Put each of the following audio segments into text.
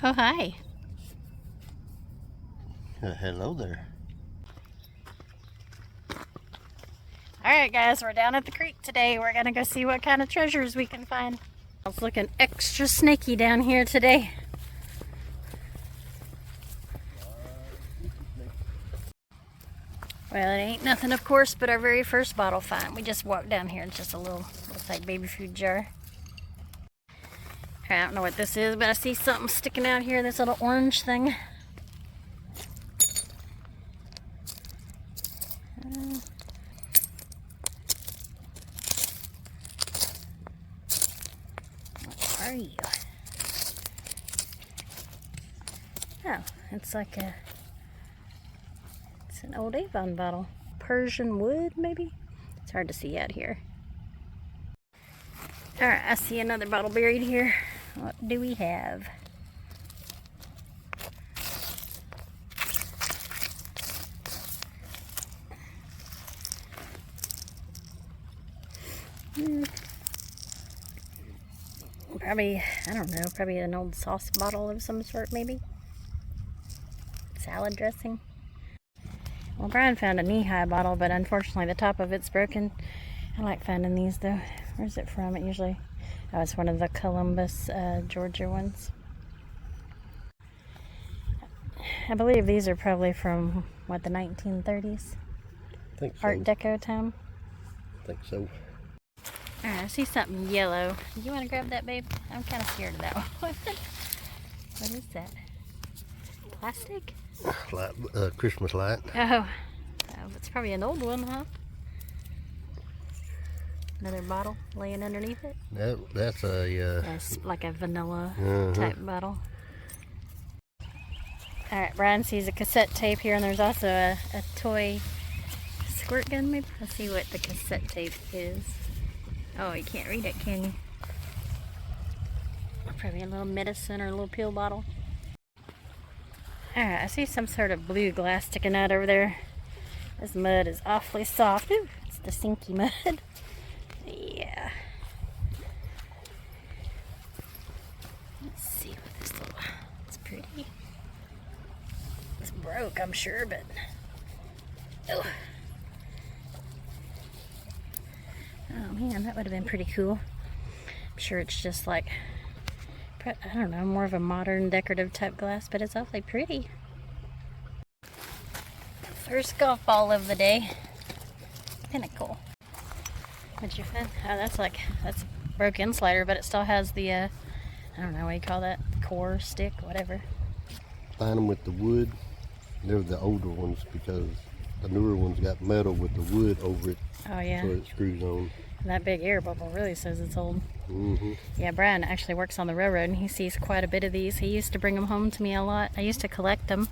Oh, hi. Hello there. Alright guys, we're down at the creek today. We're gonna go see what kind of treasures we can find. It's looking extra snaky down here today. Well, it ain't nothing, of course, but our very first bottle find. We just walked down here. It's just a little, looks like baby food jar. I don't know what this is, but I see something sticking out here, this little orange thing. What are you? Oh, it's like a, it's an old Avon bottle. Persian wood, maybe? It's hard to see out here. Alright, I see another bottle buried here. What do we have? Probably, I don't know, probably an old sauce bottle of some sort, maybe? Salad dressing? Well, Brian found a knee-high bottle, but unfortunately the top of it's broken. I like finding these, though. Where's it from? It usually... Oh, it's one of the Columbus, Georgia ones. I believe these are probably from, what, the 1930s? I think so. Art Deco time? I think so. Alright, I see something yellow. You want to grab that, babe? I'm kind of scared of that one. What is that? Plastic? Light, Christmas light. Oh, it's probably an old one, huh? Another bottle laying underneath it? That's a... That's like a vanilla type bottle. Alright, Brian sees a cassette tape here, and there's also a toy squirt gun, maybe? Let's see what the cassette tape is. Oh, you can't read it, can you? Probably a little medicine or a little pill bottle. Alright, I see some sort of blue glass sticking out over there. This mud is awfully soft. Ooh, it's the sinky mud. Yeah. Let's see what this little... It's pretty. It's broke, I'm sure, but... Oh. Oh man, that would have been pretty cool. I'm sure it's just like... I don't know, more of a modern decorative type glass, but it's awfully pretty. First golf ball of the day. Pinnacle. What'd you find? Oh, that's a broke insulator, but it still has the, I don't know what you call that, core, stick, whatever. Find them with the wood. They're the older ones because the newer ones got metal with the wood over it. Oh yeah. So it screws on. And that big air bubble really says it's old. Mm-hmm. Yeah, Brian actually works on the railroad and he sees quite a bit of these. He used to bring them home to me a lot. I used to collect them.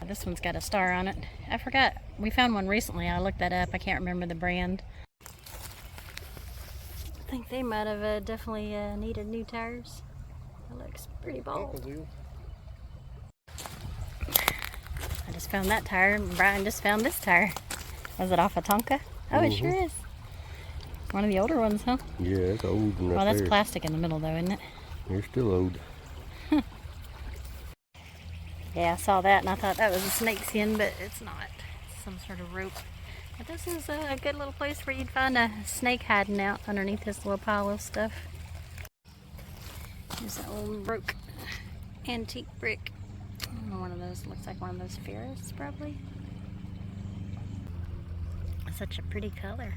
This one's got a star on it. I forgot. We found one recently. I looked that up. I can't remember the brand. I think they might have definitely needed new tires. It looks pretty bald. I just found that tire, and Brian just found this tire. Was it off a Tonka? Oh, it sure is. One of the older ones, huh? Yeah, it's old. Well, that's plastic in the middle, though, isn't it? They're still old. Yeah, I saw that, and I thought that was a snake skin, but it's not. It's some sort of rope. But this is a good little place where you'd find a snake hiding out underneath this little pile of stuff. There's an old broke antique brick. I don't know, one of those, looks like one of those ferrets, probably. Such a pretty color.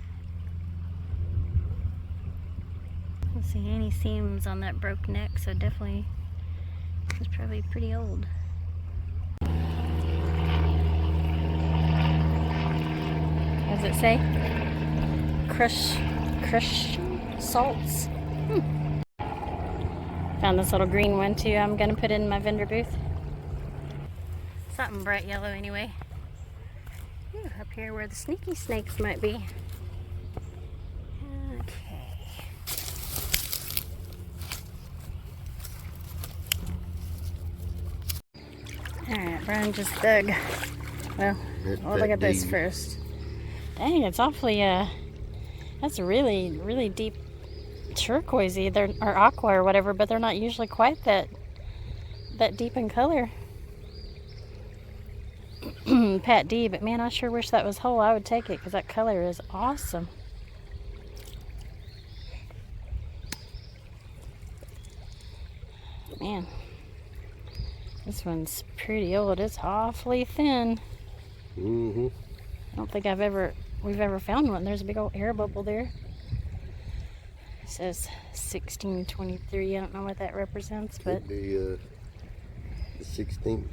I don't see any seams on that broke neck, so definitely it's probably pretty old. What does it say? Crush salts. Found this little green one too. I'm gonna put it in my vendor booth. Something bright yellow anyway. Ooh, up here where the sneaky snakes might be. Okay. Alright, Brian just dug. Well, we'll look at this first. Dang, it's awfully, that's really, really deep turquoisey, or aqua or whatever, but they're not usually quite that that deep in color. Pat D, but man, I sure wish that was whole. I would take it because that color is awesome. Man, this one's pretty old. It's awfully thin. Mm-hmm. I don't think we've ever found one. There's a big old air bubble there. It says 1623. I don't know what that represents, but could be the 16th,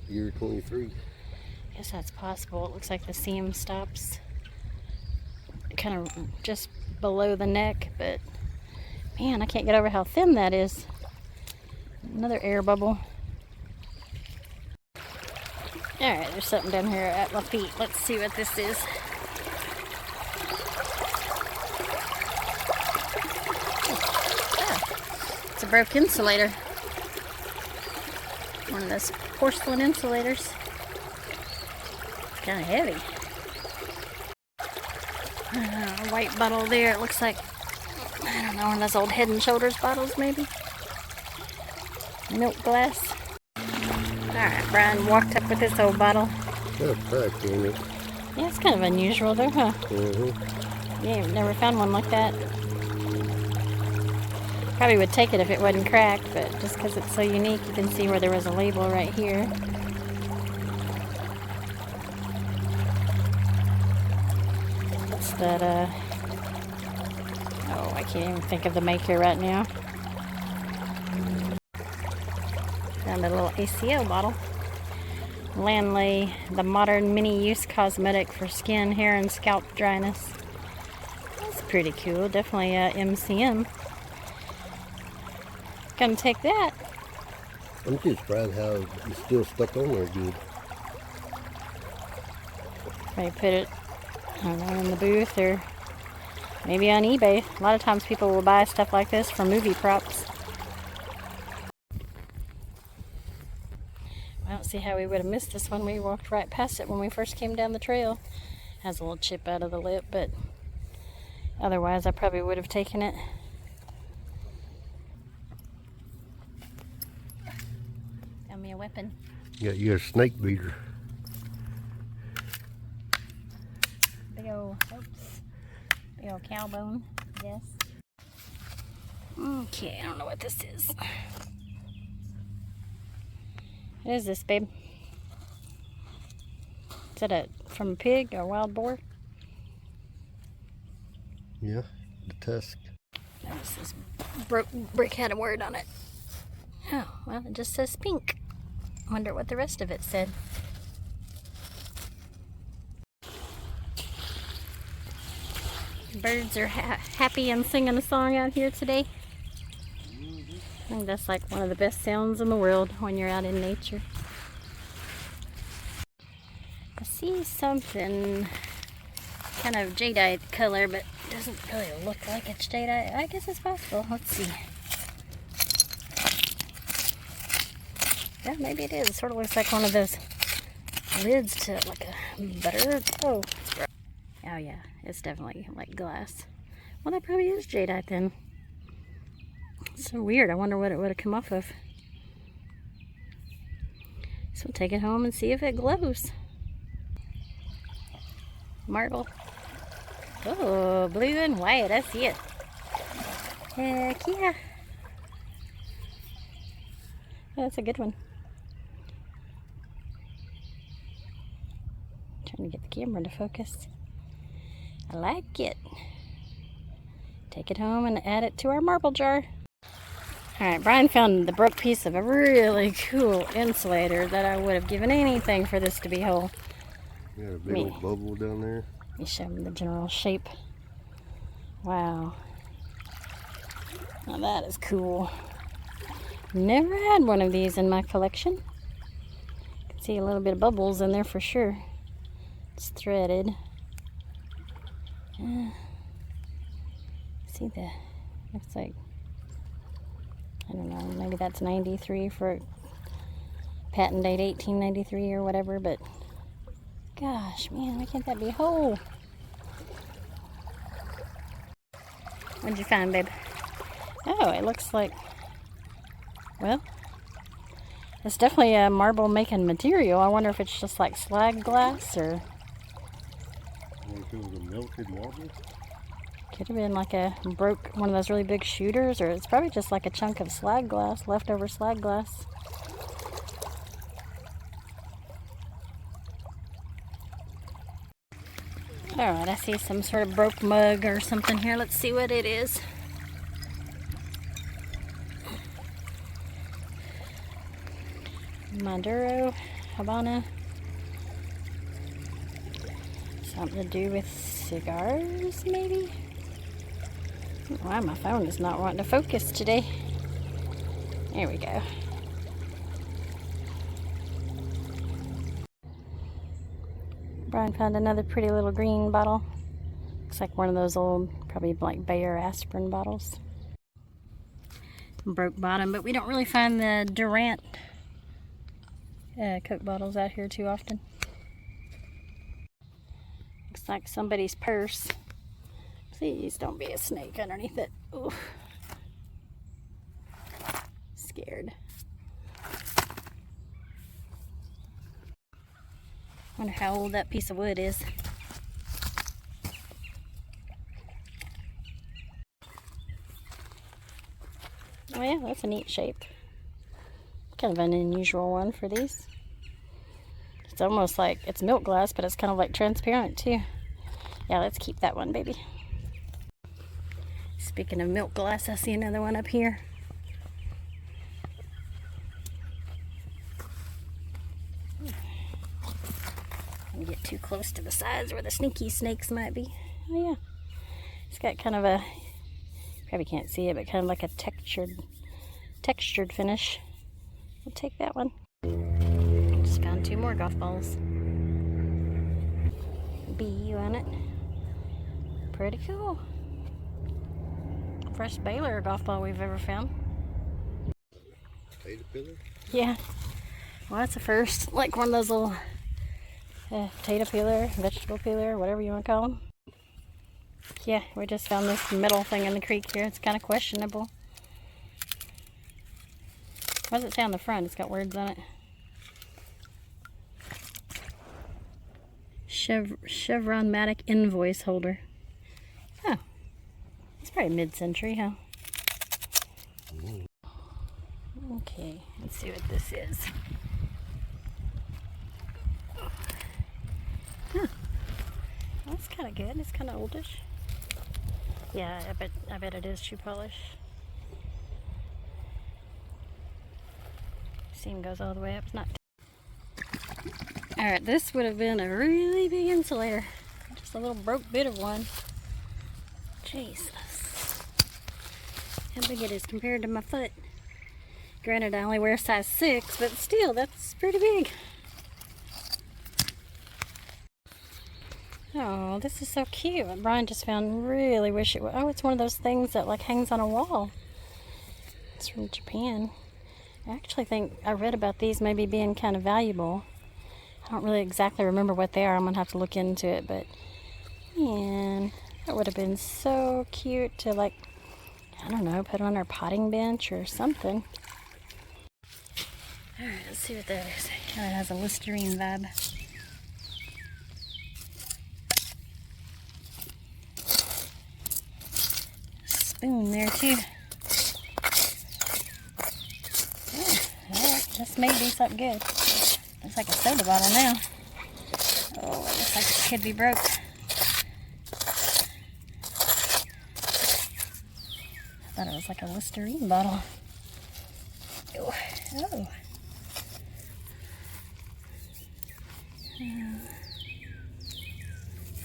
year 23. I guess that's possible. It looks like the seam stops kind of just below the neck, but man, I can't get over how thin that is. Another air bubble. Alright, there's something down here at my feet. Let's see what this is. Oh, it's a broke insulator. One of those porcelain insulators. It's kind of heavy. A white bottle there. It looks like, I don't know, one of those old Head and Shoulders bottles maybe. Milk glass. Alright, Brian walked up with this old bottle. Got a crack in it. Yeah, it's kind of unusual though, huh? Mm-hmm. Yeah, I've never found one like that. Probably would take it if it wasn't cracked, but just because it's so unique, you can see where there was a label right here. It's that, oh, I can't even think of the maker right now. Found a little ACO bottle. Landlay, the modern mini-use cosmetic for skin, hair, and scalp dryness. That's pretty cool. Definitely MCM. Gonna take that. I'm just surprised how it's still stuck on there good. Maybe put it, I don't know, in the booth or maybe on eBay. A lot of times people will buy stuff like this for movie props. I don't see how we would have missed this one. We walked right past it when we first came down the trail. Has a little chip out of the lip, but otherwise I probably would have taken it. Got me a weapon. Yeah, you're a snake beater. Big old cow bone, I guess. Okay, I don't know what this is. What is this, babe? Is that from a pig or a wild boar? Yeah, the tusk. Notice this brick had a word on it. Oh, well, it just says pink. Wonder what the rest of it said. Birds are happy and singing a song out here today. I think that's like one of the best sounds in the world when you're out in nature. I see something kind of jadeite color, but it doesn't really look like it's jadeite. I guess it's possible. Let's see. Yeah, maybe it is. It sort of looks like one of those lids to like a butter. Oh yeah, it's definitely like glass. Well, that probably is jadeite then. It's so weird. I wonder what it would have come off of. So we'll take it home and see if it glows. Marble. Oh, blue and white. I see it. Heck yeah. Oh, that's a good one. Trying to get the camera to focus. I like it. Take it home and add it to our marble jar. Alright, Brian found the broke piece of a really cool insulator that I would have given anything for this to be whole. You got a big old bubble down there. Let me show him the general shape. Wow. Now that is cool. Never had one of these in my collection. You can see a little bit of bubbles in there for sure. It's threaded. See the, looks like, I don't know, maybe that's 93 for patent date 1893 or whatever, but gosh, man, why can't that be whole? What'd you find, babe? Oh, it looks like, well, It's definitely a marble making material. I wonder if it's just like slag glass or... Or if it was a melted marble. Could have been like one of those really big shooters, or it's probably just like a chunk of slag glass, leftover slag glass. Alright, I see some sort of broke mug or something here. Let's see what it is. Maduro, Habana. Something to do with cigars, maybe? Why my phone is not wanting to focus today. There we go. Brian found another pretty little green bottle. Looks like one of those old, probably like Bayer aspirin bottles. Broke bottom, but we don't really find the Durant Coke bottles out here too often. Looks like somebody's purse. Please don't be a snake underneath it. Ooh. Scared. Wonder how old that piece of wood is. Oh yeah, that's a neat shape. Kind of an unusual one for these. It's almost like it's milk glass, but it's kind of like transparent too. Yeah, let's keep that one, baby. Speaking of milk glass, I see another one up here. Don't get too close to the sides where the sneaky snakes might be. Oh yeah, it's got kind of a, probably can't see it, but kind of like a textured finish. We'll take that one. Just found 2 more golf balls. Bee on it. Pretty cool. First Baylor golf ball we've ever found. Potato peeler? Yeah. Well, that's the first. Like one of those little potato peeler, vegetable peeler, whatever you want to call them. Yeah, we just found this metal thing in the creek here. It's kind of questionable. What does it say on the front? It's got words on it. Chevron-matic invoice holder. Oh. It's probably mid-century, huh? Okay, let's see what this is. Huh. That's kind of good. It's kind of oldish. Yeah, I bet it is shoe polish. Seam goes all the way up. It's not. Alright, this would have been a really big insulator. Just a little broke bit of one. Jesus. How big it is compared to my foot. Granted, I only wear size 6, but still, that's pretty big. Oh, this is so cute. Brian just found, really wish it was. Oh, it's one of those things that like hangs on a wall. It's from Japan. I actually think I read about these maybe being kind of valuable. I don't really exactly remember what they are. I'm going to have to look into it, but man, that would have been so cute to like, I don't know, put on our potting bench or something. Alright, let's see what that is. Kind of has a Listerine vibe. Spoon there too. This may be something good. Looks like a soda bottle now. Oh, it looks like it could be broke. I thought it was like a Listerine bottle. Oh.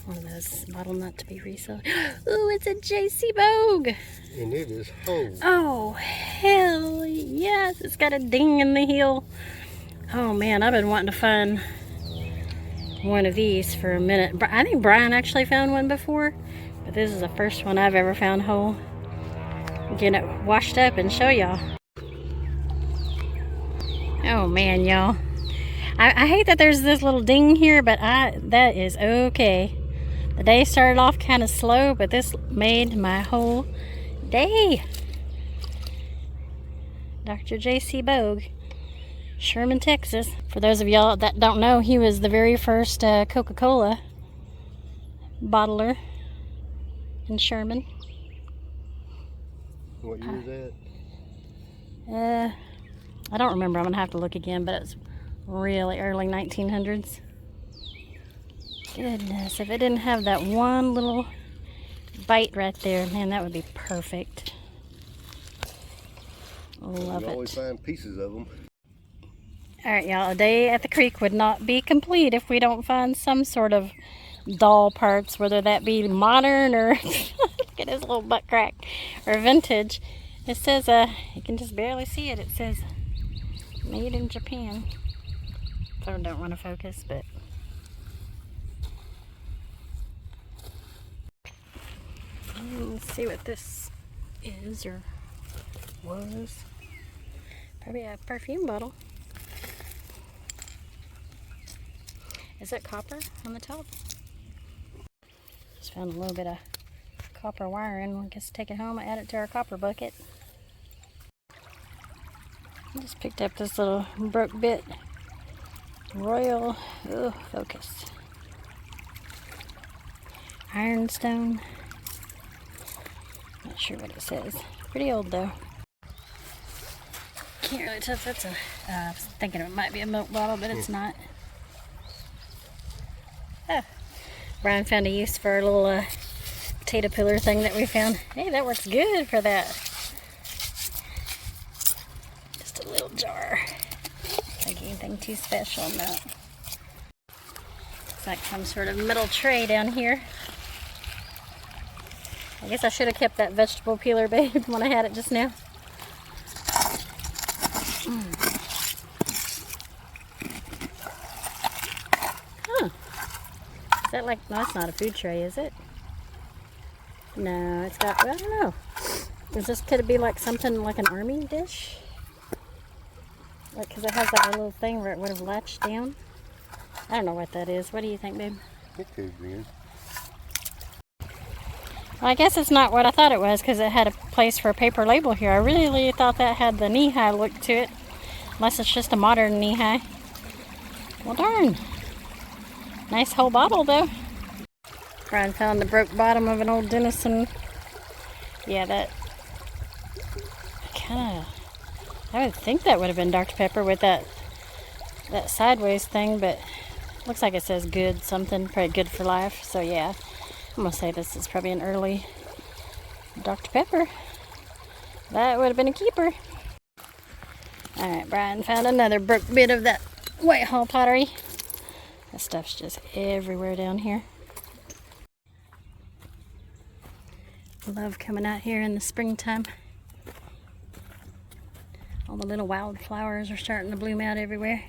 One of those bottle not to be resold. Ooh, it's a JC Bogue. And it is whole. Oh, hell yes. It's got a ding in the heel. Oh man, I've been wanting to find one of these for a minute. I think Brian actually found one before, but this is the first one I've ever found whole. Get it washed up and show y'all. Oh man, y'all. I hate that there's this little ding here, but that is okay. The day started off kind of slow, but this made my whole day. Dr. J.C. Bogue. Sherman, Texas. For those of y'all that don't know, he was the very first Coca-Cola bottler in Sherman. What year is that? I don't remember. I'm gonna have to look again, but it's really early 1900s. Goodness, if it didn't have that one little bite right there, man, that would be perfect. Love it. You always find pieces of them. All right, y'all, a day at the creek would not be complete if we don't find some sort of doll parts, whether that be modern or look at his little butt crack, or vintage. It says, you can just barely see it. It says made in Japan. Phone don't want to focus, but let's see what this is or was. Probably a perfume bottle. Is it copper on the top? Just found a little bit of copper wiring. I guess take it home and add it to our copper bucket. I just picked up this little broke bit. Royal, focus. Ironstone. Not sure what it says. Pretty old though. Can't really tell if that's a, I was thinking it might be a milk bottle, but it's not. Oh, Brian found a use for a little potato pillar thing that we found. Hey, that works good for that. Just a little jar. Like anything too special, no. It's like some sort of metal tray down here. I guess I should have kept that vegetable peeler, babe, when I had it just now. Huh. Is that like, no, it's not a food tray, is it? No, it's got, I don't know. Could it be like something like an army dish? Like, because it has like a little thing where it would have latched down. I don't know what that is. What do you think, babe? It could be. Well, I guess it's not what I thought it was because it had a place for a paper label here. I really thought that had the knee-high look to it. Unless it's just a modern knee-high. Well, darn. Nice whole bottle, though. Brian found the broke bottom of an old Denison. Yeah, that kind of... I would think that would have been Dr. Pepper with that sideways thing, but looks like it says good something, probably good for life. So yeah, I'm gonna say this is probably an early Dr. Pepper. That would have been a keeper. All right, Brian found another broke bit of that Whitehall pottery. That stuff's just everywhere down here. Love coming out here in the springtime. All the little wildflowers are starting to bloom out everywhere.